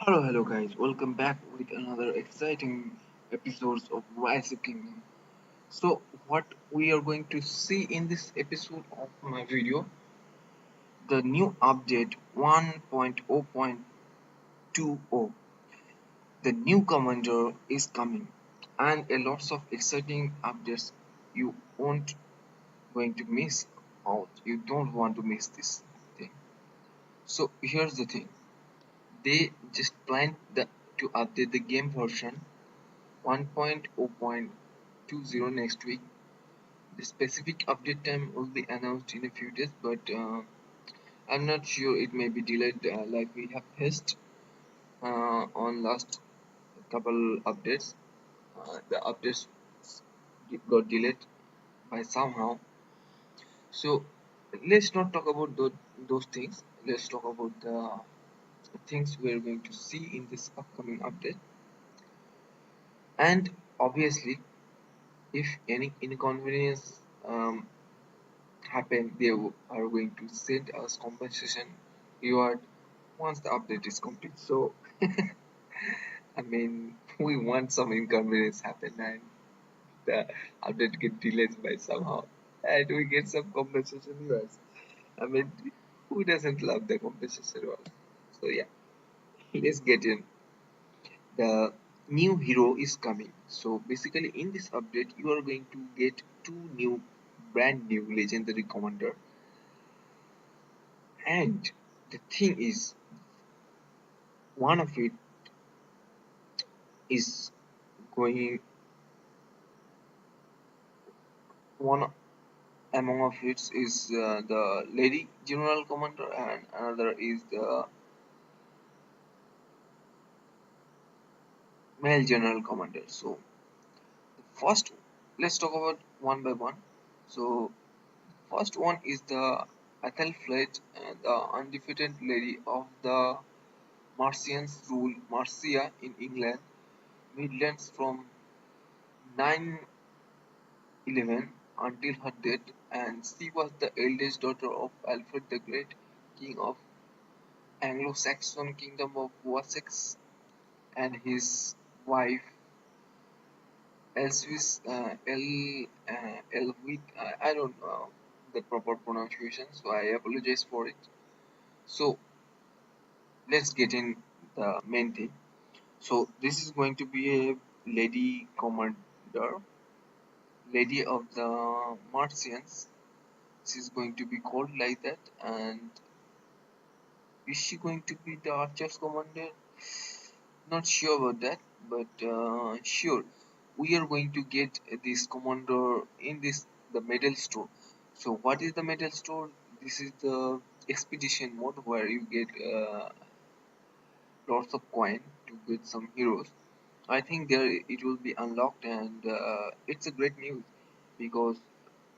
Hello guys, welcome back with another exciting episodes of Rise of Kingdom. So what we are going to see in this episode of my video, the new update 1.0.20. The new commander is coming and a lots of exciting updates you won't going to miss out. You don't want to miss this thing. So here's the thing. They just planned to update the game version 1.0.20 next week. The specific update time will be announced in a few days, but I'm not sure it may be delayed like we have faced on last couple updates. The updates got delayed by somehow. So let's not talk about those things. Let's talk about the things we're going to see in this upcoming update. And obviously, if any inconvenience happen, they are going to send us compensation reward once the update is complete. So I mean, we want some inconvenience happen and the update get delayed by somehow, and we get some compensation rewards. I mean, who doesn't love the compensation rewards? So yeah, let's get in. The new hero is coming. So basically, in this update, you are going to get brand new legendary commander. And the thing is, one of it is going one among of it is the lady general commander and another is the male general commander. So first, let's talk about one by one. So first one is the Athelflaed, the undefeated lady of the Marcians rule Marcia in England Midlands from 911 until her death, and she was the eldest daughter of Alfred the Great, king of Anglo-Saxon kingdom of Wessex, and his wife Elswith Elwig. I don't know the proper pronunciation, so I apologize for it. So let's get in the main thing. So this is going to be a lady commander, lady of the Martians. She's going to be called like that, and is she going to be the Archer's commander? Not sure about that, but sure, we are going to get this commander in this the medal store. So what is the medal store? This is the expedition mode where you get lots of coin to get some heroes. I think there it will be unlocked, and it's a great news because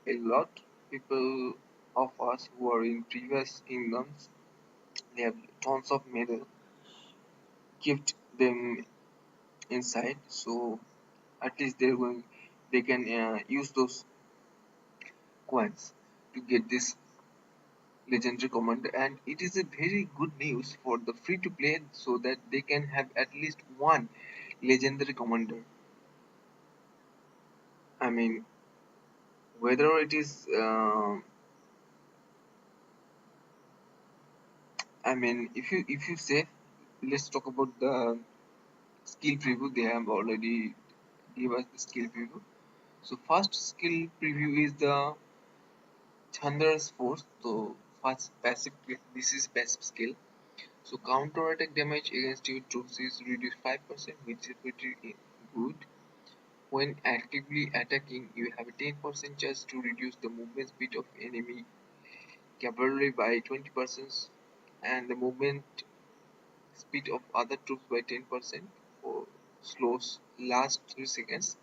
a lot people of us who are in previous kingdoms, they have tons of medal, kept them inside. So at least they can use those coins to get this legendary commander, and it is a very good news for the free to play so that they can have at least one legendary commander. I mean, whether it is I mean, if you say, let's talk about the skill preview. They have already give us the skill preview. So first skill preview is the Thunderous Force. So first passive, this is passive skill. So counter attack damage against your troops is reduced 5%, which is pretty good. When actively attacking, you have a 10% chance to reduce the movement speed of enemy cavalry by 20% and the movement speed of other troops by 10% for slows last 3 seconds.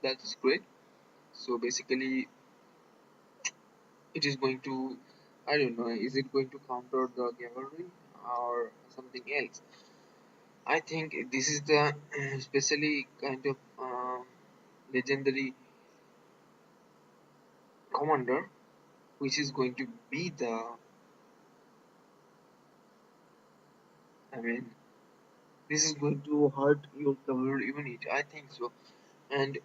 That is great. So basically, it is going to, I don't know, is it going to counter the cavalry or something else? I think this is the especially kind of legendary commander which is going to be the, I mean, this is going to hurt your cavalry unit, I think so. And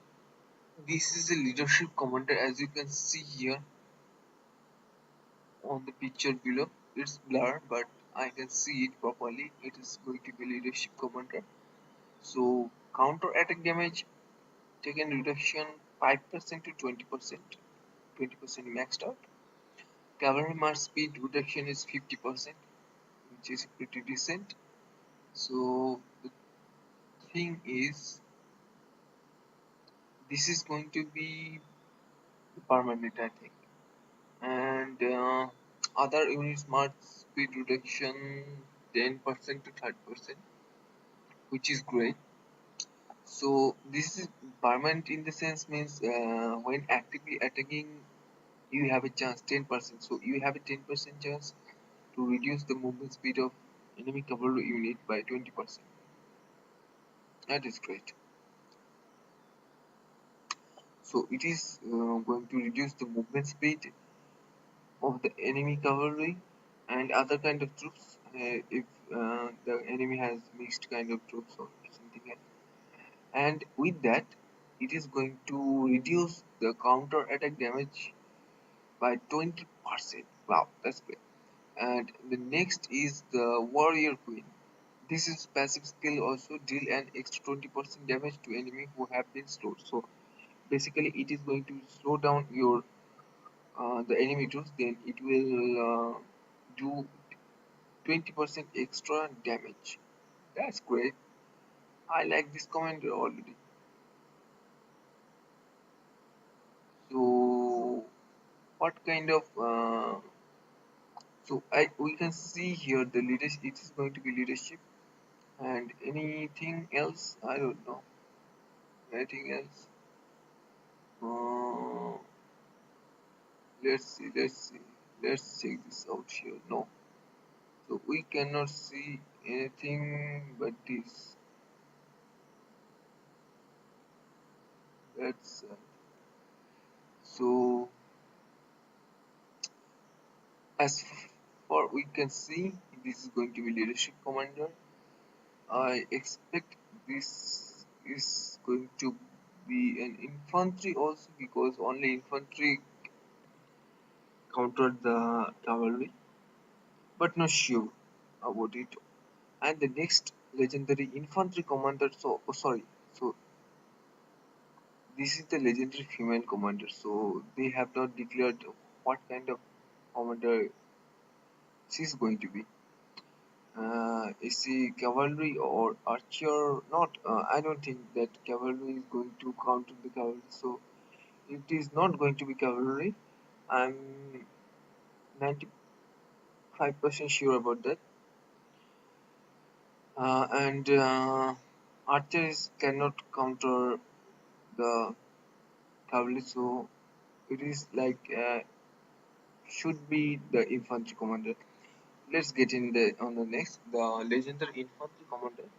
this is a leadership commander, as you can see here on the picture below. It's blur, but I can see it properly. It is going to be leadership commander. So counter attack damage taken reduction 5% to 20%, 20% maxed out. Cavalry march speed reduction is 50%, which is pretty decent. So the thing is, this is going to be permanent, I think. And other units march speed reduction 10% to 30%, which is great. So this is permanent in the sense means when actively attacking, you have a chance 10%. So you have a 10% chance to reduce the movement speed of enemy cavalry unit by 20%. That is great. So it is going to reduce the movement speed of the enemy cavalry and other kind of troops if the enemy has mixed kind of troops or something else. And with that, it is going to reduce the counter attack damage by 20%. Wow, that's great. And the next is the warrior queen. This is passive skill also deal an extra 20% damage to enemy who have been slowed. So basically it is going to slow down your the enemy troops, then it will do 20% extra damage. That's great. I like this commander already. So what kind of so we can see here the leadership, it is going to be leadership. And anything else, I don't know. Anything else, uh, let's check this out here. No, so we cannot see anything but this. That's so as far we can see, this is going to be leadership commander. I expect this is going to be an infantry also, because only infantry countered the cavalry, but not sure about it. And the next legendary infantry commander. So sorry, so this is the legendary female commander. So they have not declared what kind of commander she's going to be. Is she cavalry or archer? Not. I don't think that cavalry is going to counter the cavalry. So it is not going to be cavalry. I'm 95% sure about that. And archers cannot counter the cavalry, so it is like should be the infantry commander. Let's get in the on the next, the legendary infantry commander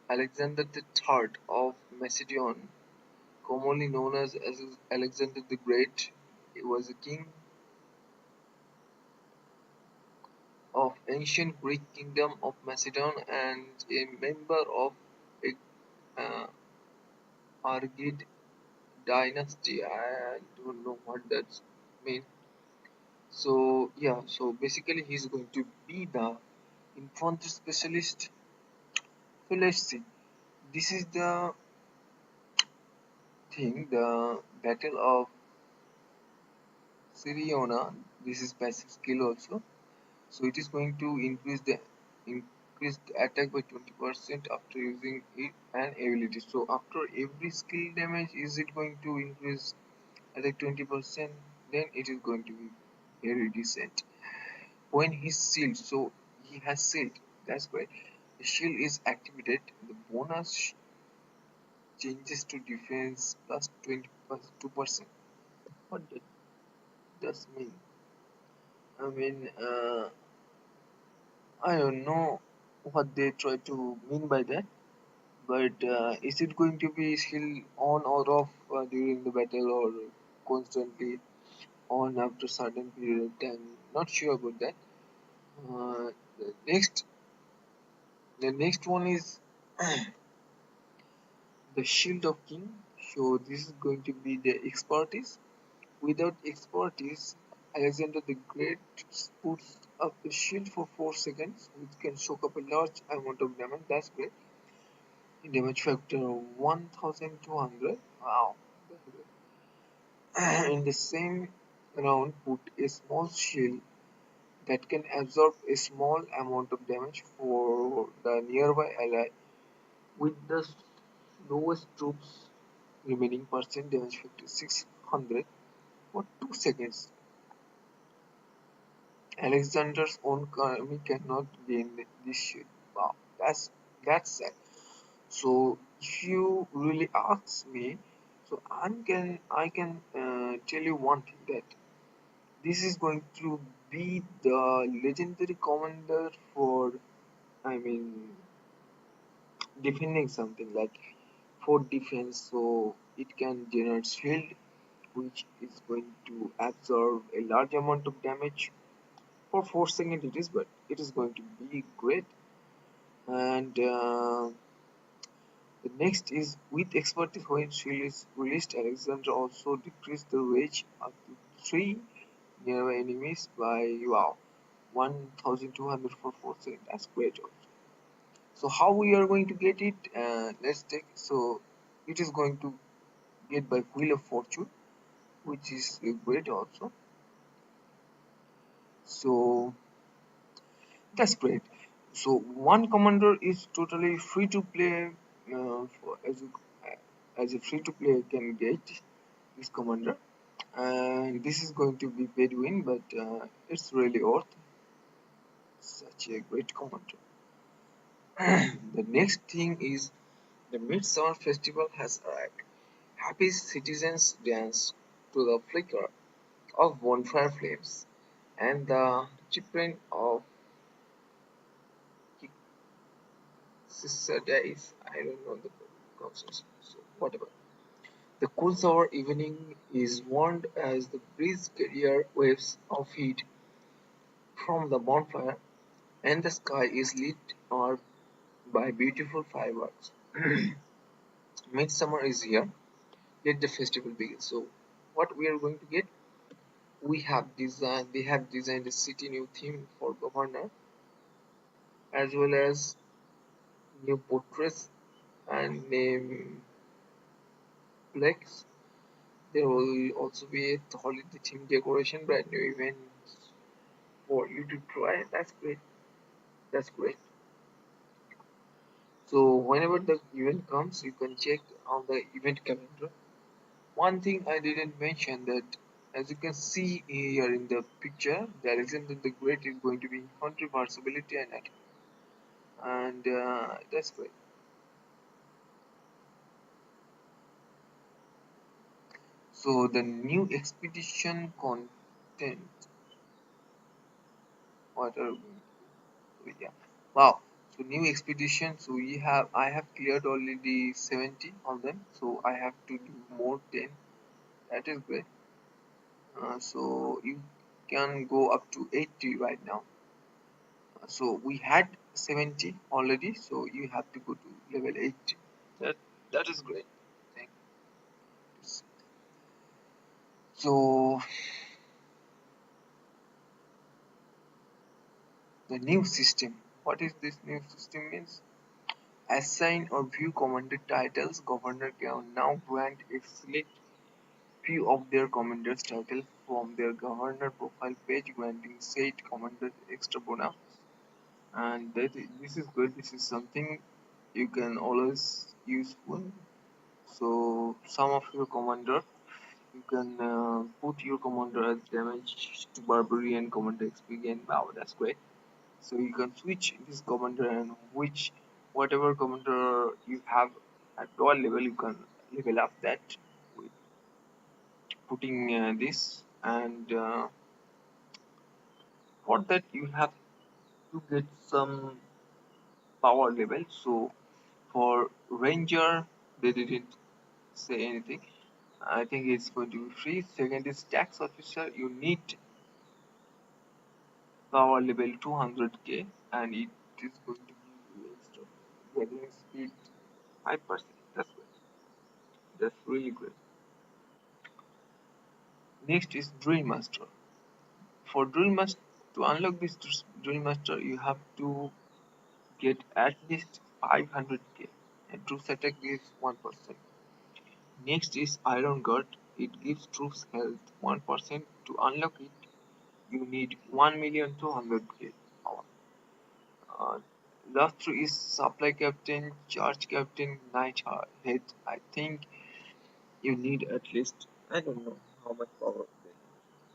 Alexander the Third of Macedon, commonly known as Alexander the Great. He was a king of ancient Greek kingdom of Macedon and a member of a Argead dynasty. I don't know what that means. So yeah, so basically he's going to be the infantry specialist. So let's see. This is the thing, the Battle of Siriona. This is passive skill also. So it is going to increase the attack by 20% after using it and ability. So after every skill damage, is it going to increase attack 20%? Then it is going to be very decent. When he's sealed, so he has sealed. That's great. The shield is activated. The bonus changes to defense plus 22%. What does mean? I mean, I don't know what they try to mean by that. But is it going to be still on or off during the battle, or constantly on after certain period of time? Not sure about that. Uh, the next, the next one is The Shield of King. So this is going to be the expertise. Without expertise, Alexander the Great puts up a shield for 4 seconds, which can soak up a large amount of damage. That's great. Damage factor 1200. Wow. In the same round, put a small shield that can absorb a small amount of damage for the nearby ally with the lowest troops remaining percent damage factor 600 for 2 seconds. Alexander's own army cannot gain this shield. Wow, that's sad. So if you really ask me, so I can tell you one thing, that this is going to be the legendary commander for, I mean, defending something like for defense. So it can generate shield which is going to absorb a large amount of damage for 4 seconds it is, but it is going to be great. And the next is with expertise. When shield is released, Alexander also decreased the range up to 3 nearby enemies by, wow, 1200 for 4 seconds. That's great also. So how we are going to get it? Let's take, so it is going to get by Wheel of Fortune, which is great also. So that's great. So one commander is totally free to play, for, as a free to play can get this commander, and this is going to be pay to win, but it's really worth such a great commander. The next thing is the Midsummer Festival has arrived. Happy citizens dance to the flicker of bonfire flames and the chirping of cicadae. I don't know the concepts, so whatever. The cool summer evening is warmed as the breeze carries waves of heat from the bonfire, and the sky is lit up by beautiful fireworks. Midsummer is here. Let the festival begin. So, what we are going to get? They have designed a city new theme for governor, as well as new portraits and name plaques. There will also be a holiday theme decoration, brand new events for you to try. That's great. That's great. So whenever the event comes, you can check on the event calendar. One thing I didn't mention, that as you can see here in the picture, the Alexander the Great is going to be infantry versatility and attack, and that's great. So the new expedition content, what are yeah, wow. So new expedition. So we have I have cleared already 70 of them. So I have to do more 10. That is great. So you can go up to 80 right now. So we had 70 already, so you have to go to level 80. That is great. Thanks. So the new system. What is this new system means? Assign or view commander titles. Governor can now grant a select few of their commanders' titles from their governor profile page, granting said commander extra bonus. And this is good. This is something you can always use one. So some of your commander, you can put your commander as damage to barbarian commander XP gain. Wow, that's great. So you can switch this commander, and which whatever commander you have at 12 level, you can level up that with putting this. And for that you have to get some power level. So for ranger, they didn't say anything. I think it's going to be free. Second is tax officer. You need power level 200k, and it is going to give you extra gathering speed 5%. That's great. That's really great. Next is Drill Master. For Drill Master, to unlock this Drill Master, you have to get at least 500k, and Troops Attack gives 1%. Next is Iron Guard. It gives troops health 1%. To unlock it, you need 1,200k power. Uh, last three is Supply Captain, Charge Captain, Knight Head. I think you need at least, I don't know how much power they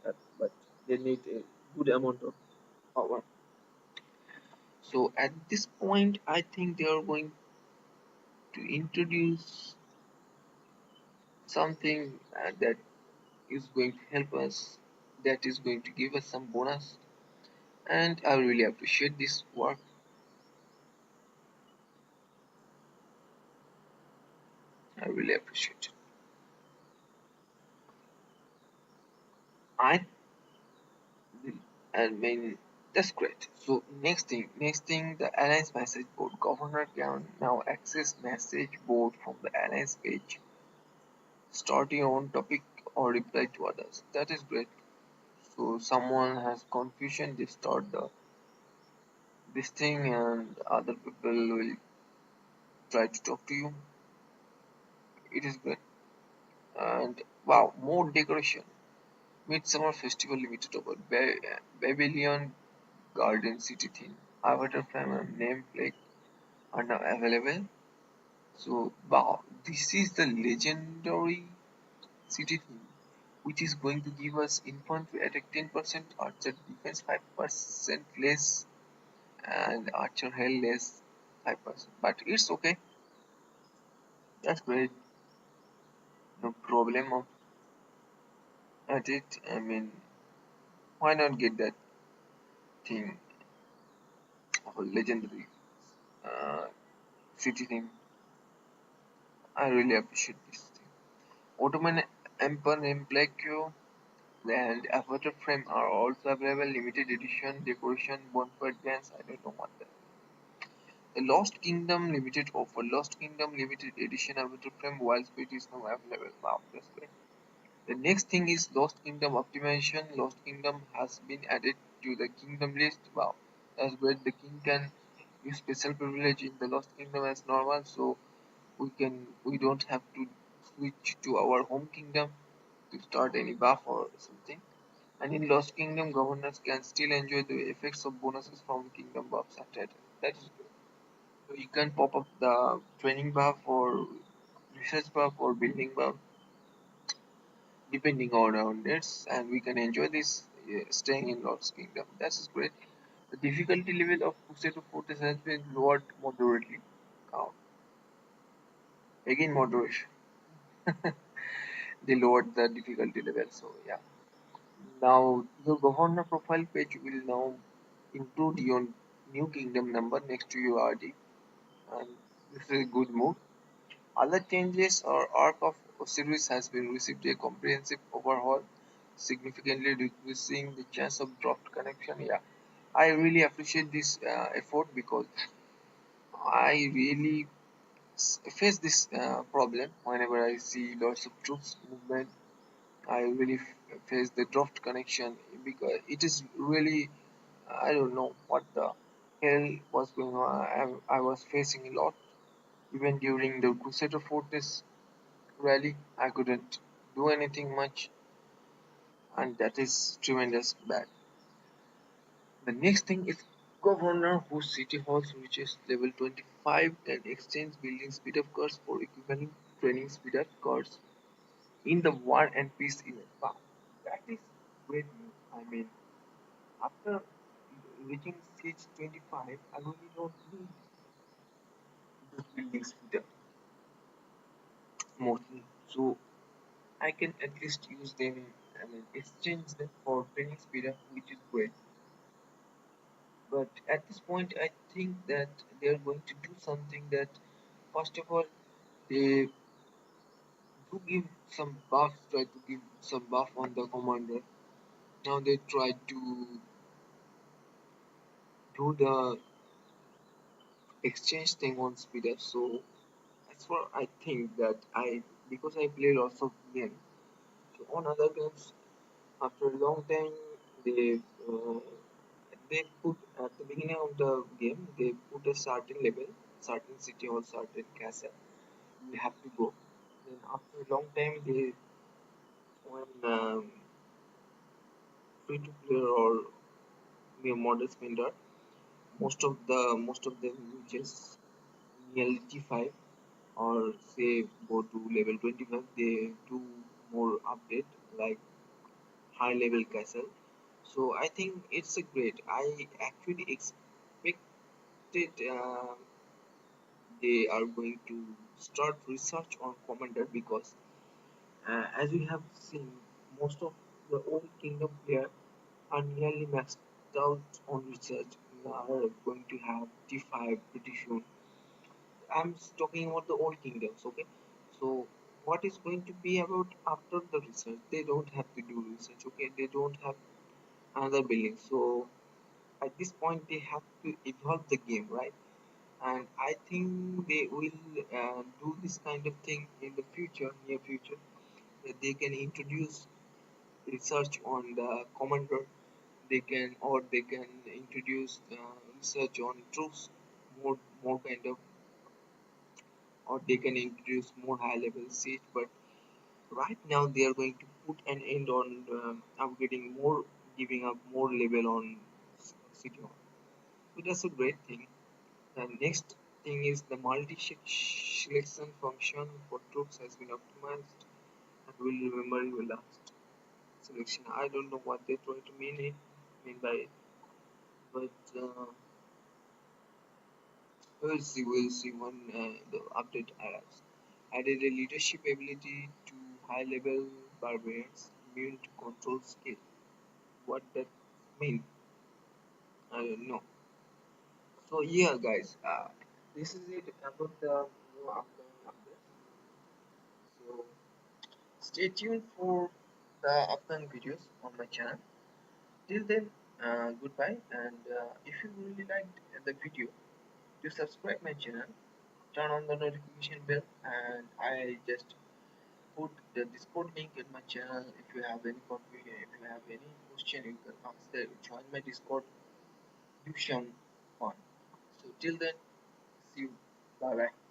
have, but they need a good amount of power. So at this point, I think they are going to introduce something that is going to help us, that is going to give us some bonus, and I really appreciate this work. I really appreciate it. I I mean, that's great. So next thing, the alliance message board. Governor can now access message board from the alliance page, start your own topic or reply to others. That is great. So someone has confusion, they start this thing, and other people will try to talk to you. It is great. And wow, more decoration. Midsummer Festival limited over Babylon Garden City theme. Avatar frame and nameplate are now available. So wow, this is the legendary city theme, which is going to give us infantry attack 10%, archer defense 5% less, and archer hell less 5%. But it's okay. That's great. No problem at it. I mean, why not get that thing, legendary uh, city theme? I really appreciate this thing. Ottoman Empire Implacue and Avatar frame are also available. Limited edition decoration, bonfire dance. I don't know what that. The Lost Kingdom limited offer. Lost Kingdom limited edition Avatar frame. Wild Spirit is now available. Wow, that's great. The next thing is Lost Kingdom optimization. Lost Kingdom has been added to the kingdom list. Wow, that's great. The king can use special privilege in the Lost Kingdom as normal, so we don't have to switch to our home kingdom to start any buff or something. And in Lost Kingdom, governors can still enjoy the effects of bonuses from kingdom buffs after it. That is good. So you can pop up the training buff or research buff or building buff depending on our needs, and we can enjoy this staying in Lost Kingdom. That's great. The difficulty level of Crusader Fortress has been lowered moderately. Uh, Again, moderation. They lowered the difficulty level, so yeah. Now, your governor profile page will now include your new kingdom number next to your RD, and this is a good move. Other changes or Arc of Osiris has been received a comprehensive overhaul, significantly reducing the chance of dropped connection. Yeah, I really appreciate this effort because I really face this problem whenever I see lots of troops movement. I really face the dropped connection because it is really, I don't know what the hell was going on. I was facing a lot even during the Crusader Fortress rally. I couldn't do anything much, and that is tremendous bad. The next thing is governor whose city halls reaches level 25 can exchange building speed up cards for equivalent training speed up cards in the war and peace event. Wow, that is great news. I mean, after reaching stage 25, I really don't need those building speed up mostly. So I can at least use them, I mean, exchange them for training speed up, which is great. But at this point, I think that they are going to do something that, first of all, they do give some buffs, try to give some buff on the commander. Now they try to do the exchange thing on speed up. So as for I think that I because I play lots of games. So on other games, after a long time, they uh, they put at the beginning of the game they put a certain level, certain city or certain castle. You have to go. Then after a long time, they when free to play or mere model spender, most of them reaches nearly T5 or say go to level 25. They do more update like high level castle. So I think it's a great. I actually expected they are going to start research on commander because as we have seen, most of the old kingdom players are nearly maxed out on research. They are going to have T5 pretty soon. I'm talking about the old kingdoms, okay? So what is going to be about after the research? They don't have to do research, okay? They don't have another building. So at this point, they have to evolve the game, right? And I think they will do this kind of thing in the future, near future, that they can introduce research on the commander. They can introduce research on troops, more kind of, or they can introduce more high level siege. But right now they are going to put an end on upgrading more, giving up more level on city hall. So that's a great thing. The next thing is the multi-selection function for troops has been optimized and will remember your last selection. I don't know what they try to mean by it, but we'll see when the update arrives. Added a leadership ability to high-level barbarians, immune to control skill. What that mean? I don't know. So yeah, guys, this is it about the new upcoming updates. So stay tuned for the upcoming videos on my channel. Till then, goodbye. And if you really liked the video, do subscribe my channel, turn on the notification bell, and I just put the Discord link in my channel. If you have any confusion, if you have any question, you can ask there. Join my Discord. Do some fun. So till then, see you. Bye bye.